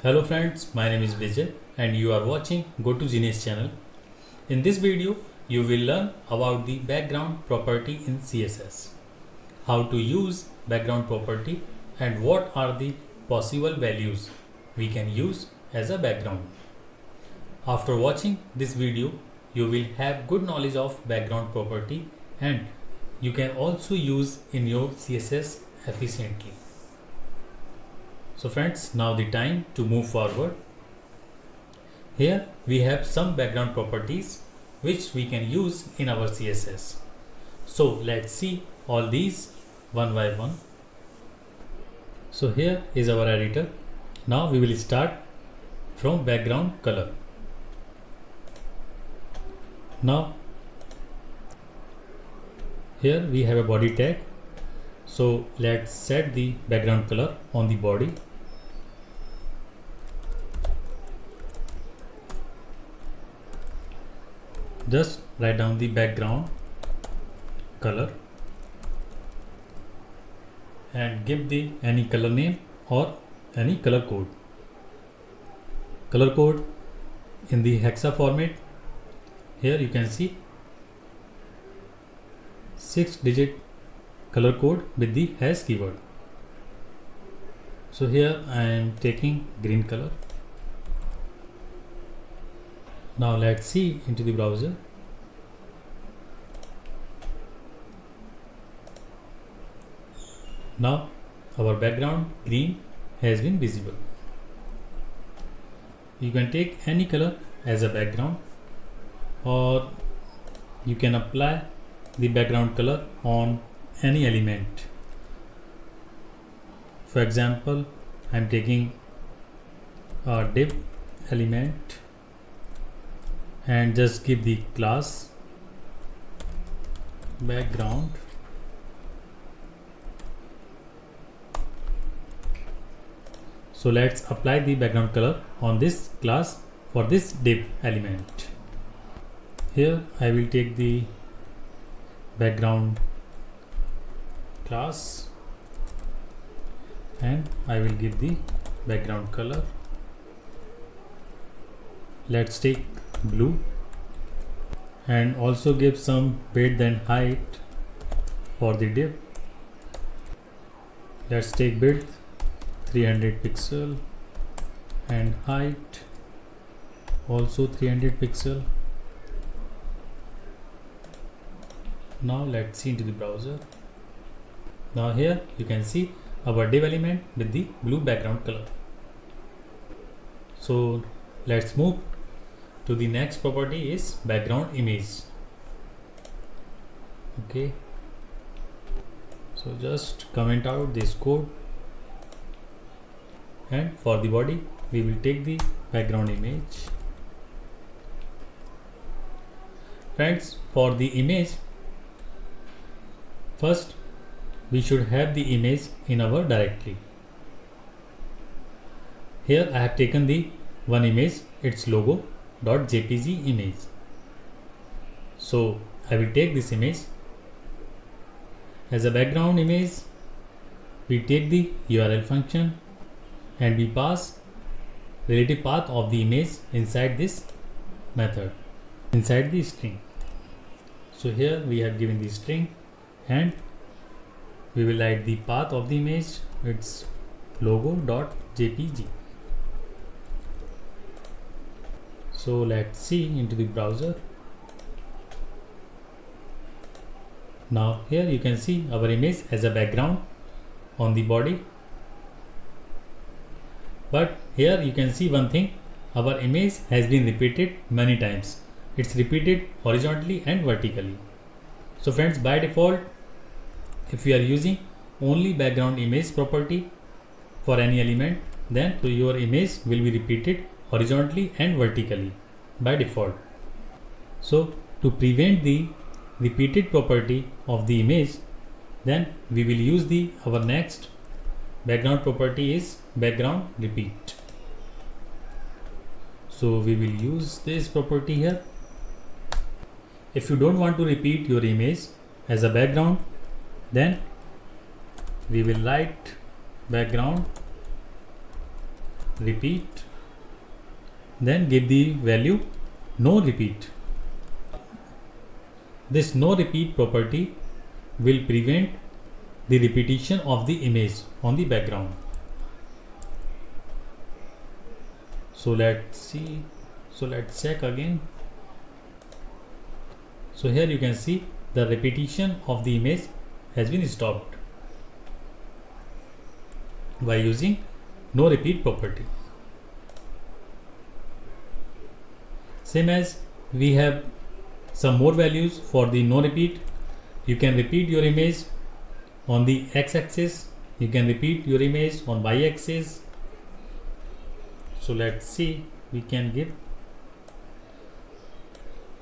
Hello friends, my name is Vijay and you are watching Go to Genius channel. In this video, you will learn about the background property in CSS, how to use background property and what are the possible values we can use as a background. After watching this video, you will have good knowledge of background property and you can also use in your CSS efficiently. So friends, now the time to move forward. Here we have some background properties which we can use in our CSS. So let's see all these one by one. So here is our editor. Now we will start from background color. Now here we have a body tag. So let's set the background color on the body. Just write down the background color and give the any color name or any color code. Color code in the hexa format. Here you can see 6-digit color code with the hash keyword. So here I am taking green color. Now let's see into the browser. Now our background green has been visible. You can take any color as a background or you can apply the background color on any element. For example, I am taking a div element and just give the class background. So let's apply the background color on this class for this div element. Here I will take the background class and I will give the background color. Let's take blue and also give some width and height for the div. Let's take width 300 pixel and height also 300 pixel. Now let's see into the browser. Now here you can see our div element with the blue background color. So let's move to the next property is background image. Okay, so just comment out this code and for the body we will take the background image. Friends, for the image, first we should have the image in our directory. Here I have taken the one image, its logo.jpg image. So I will take this image as a background image. We take the URL function and we pass relative path of the image inside this method, inside the string. So here we have given the string and we will write the path of the image, its logo.jpg. So let's see into the browser. Now here you can see our image as a background on the body. But here you can see one thing, our image has been repeated many times. It's repeated horizontally and vertically. So friends, by default, if you are using only background image property for any element, then your image will be repeated horizontally and vertically by default. So to prevent the repeated property of the image, then we will use our next background property is background repeat. So we will use this property here. If you don't want to repeat your image as a background, then we will write background repeat, then give the value no repeat. This no repeat property will prevent the repetition of the image on the background. So let's see. So let's check again. So here you can see the repetition of the image has been stopped by using no repeat property. Same as we have some more values for the no repeat. You can repeat your image on the x-axis, you can repeat your image on y-axis. So let's see, we can give,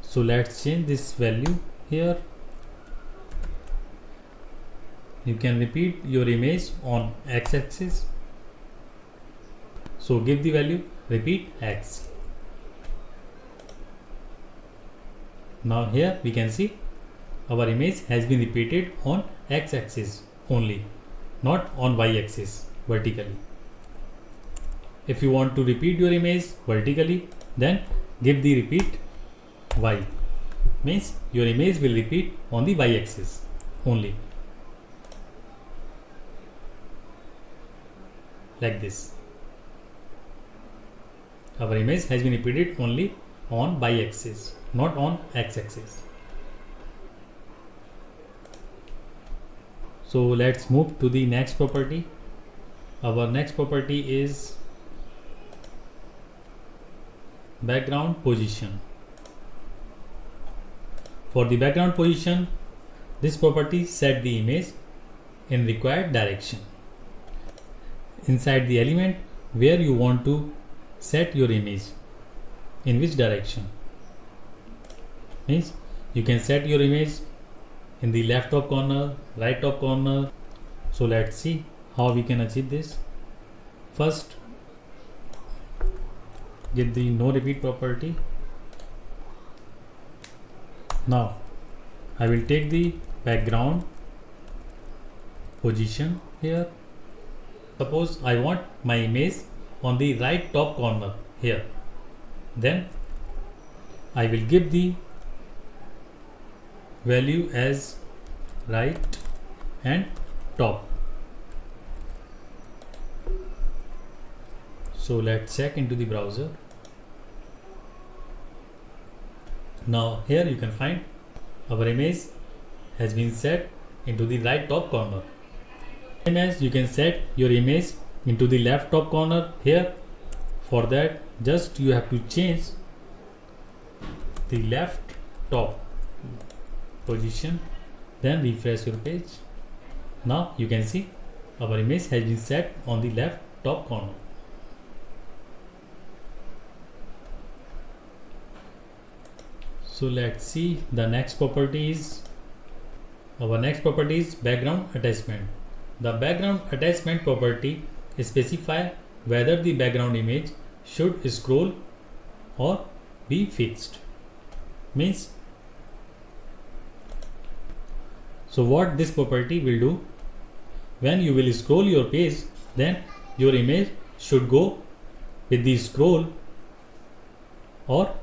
so let's change this value here. You can repeat your image on x-axis, so give the value repeat x. Now here we can see our image has been repeated on x-axis only, not on y-axis vertically. If you want to repeat your image vertically, then give the repeat y, means your image will repeat on the y-axis only, like this. Our image has been repeated only on y-axis, not on x-axis. So let's move to the next property. Our next property is background position. For the background position, this property set the image in required direction. Inside the element where you want to set your image, in which direction, means you can set your image in the left top corner, right top corner. So let's see how we can achieve this. First, get the no repeat property. Now I will take the background position here. Suppose I want my image on the right top corner here, then I will give the value as right and top. So let's check into the browser. Now here you can find our image has been set into the right top corner. Same as you can set your image into the left top corner here. For that, just you have to change the left top position, then refresh your page. Now you can see our image has been set on the left top corner. So let's see the next property is, our next property is background attachment. The background attachment property specifies whether the background image should scroll or be fixed. Means, so what this property will do, when you will scroll your page, then your image should go with the scroll, or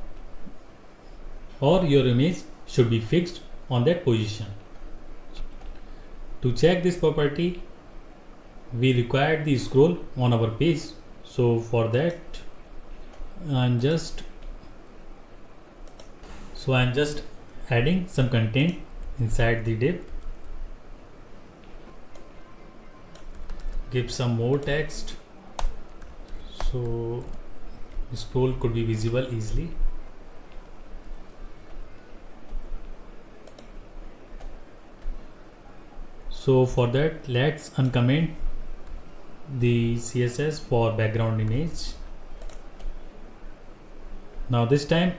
your image should be fixed on that position. To check this property, we require the scroll on our page. So for that, I'm just adding some content inside the div. Give some more text so the scroll could be visible easily. So for that, let's uncomment the CSS for background image. Now this time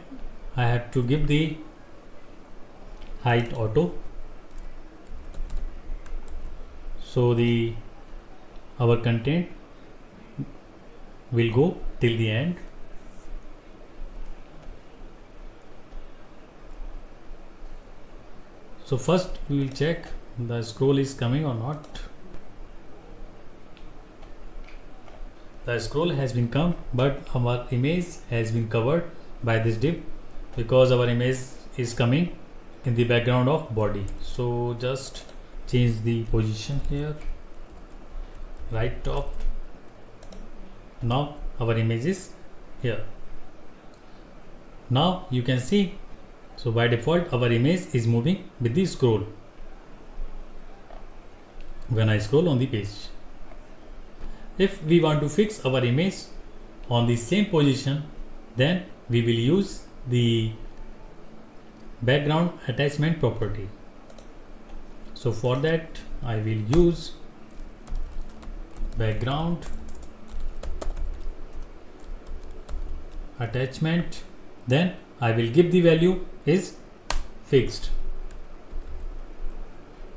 I have to give the height auto, so our content will go till the end. So first we will check the scroll is coming or not. the scroll has been come, but our image has been covered by this div because our image is coming in the background of body. So just change the position here, right top. Now our image is here. Now you can see, so by default our image is moving with the scroll when I scroll on the page. If we want to fix our image on the same position, then we will use the background attachment property. So for that I will use background attachment, then I will give the value is fixed.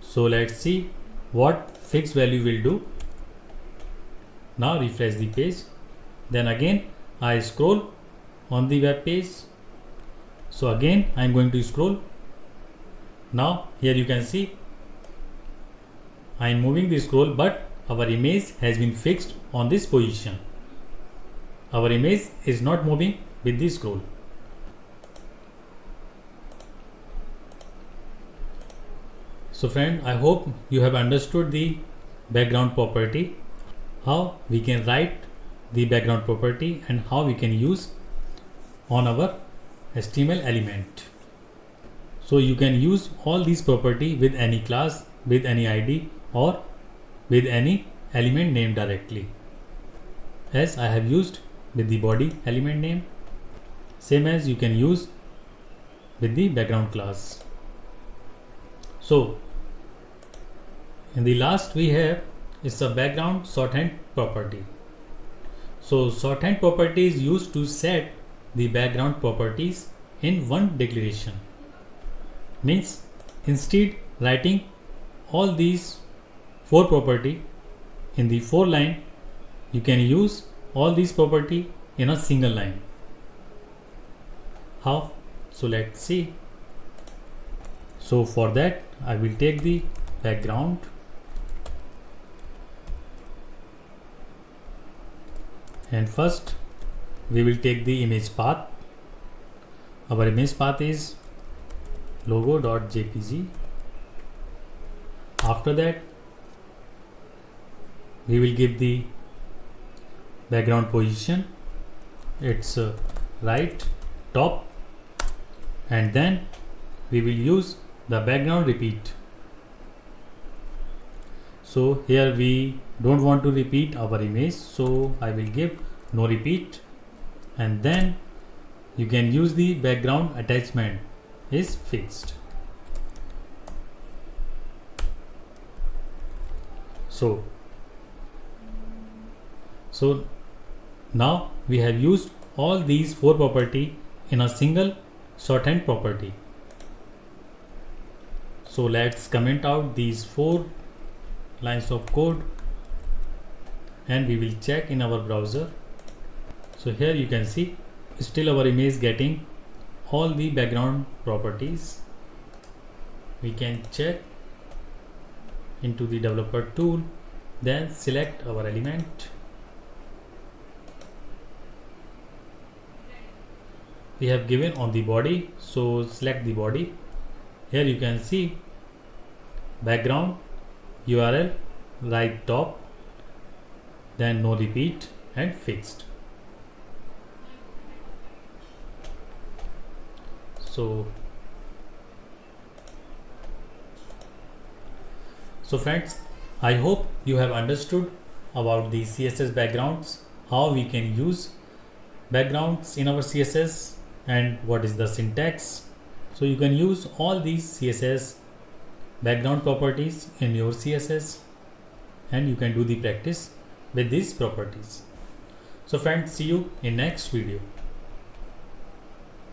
So let's see what fixed value will do. Now refresh the page, then again I scroll on the web page. So again I am going to scroll. Now here you can see I am moving the scroll, but our image has been fixed on this position. Our image is not moving with the scroll. So friend, I hope you have understood the background property, how we can write the background property and how we can use on our HTML element. So you can use all these property with any class, with any ID or with any element name directly, as I have used with the body element name, same as you can use with the background class. So in the last we have is the background shorthand property. So shorthand property is used to set the background properties in one declaration. Means instead writing all these 4 property in the 4 line, you can use all these property in a single line. How? So let's see. So for that I will take the background and first we will take the image path. Our image path is logo.jpg. After that we will give the background position, it's right top, and then we will use the background repeat. So here we don't want to repeat our image, so I will give no repeat, and then you can use the background attachment is fixed. So now we have used all these 4 property in a single shorthand property. So let's comment out these 4 lines of code and we will check in our browser. So here you can see still our image getting all the background properties. We can check into the developer tool, then select our element. We have given on the body, so select the body. Here you can see background URL right top, then no repeat and fixed. So friends, I hope you have understood about the CSS backgrounds, how we can use backgrounds in our CSS and what is the syntax. So you can use all these CSS background properties in your CSS and you can do the practice with these properties. So friends, see you in next video.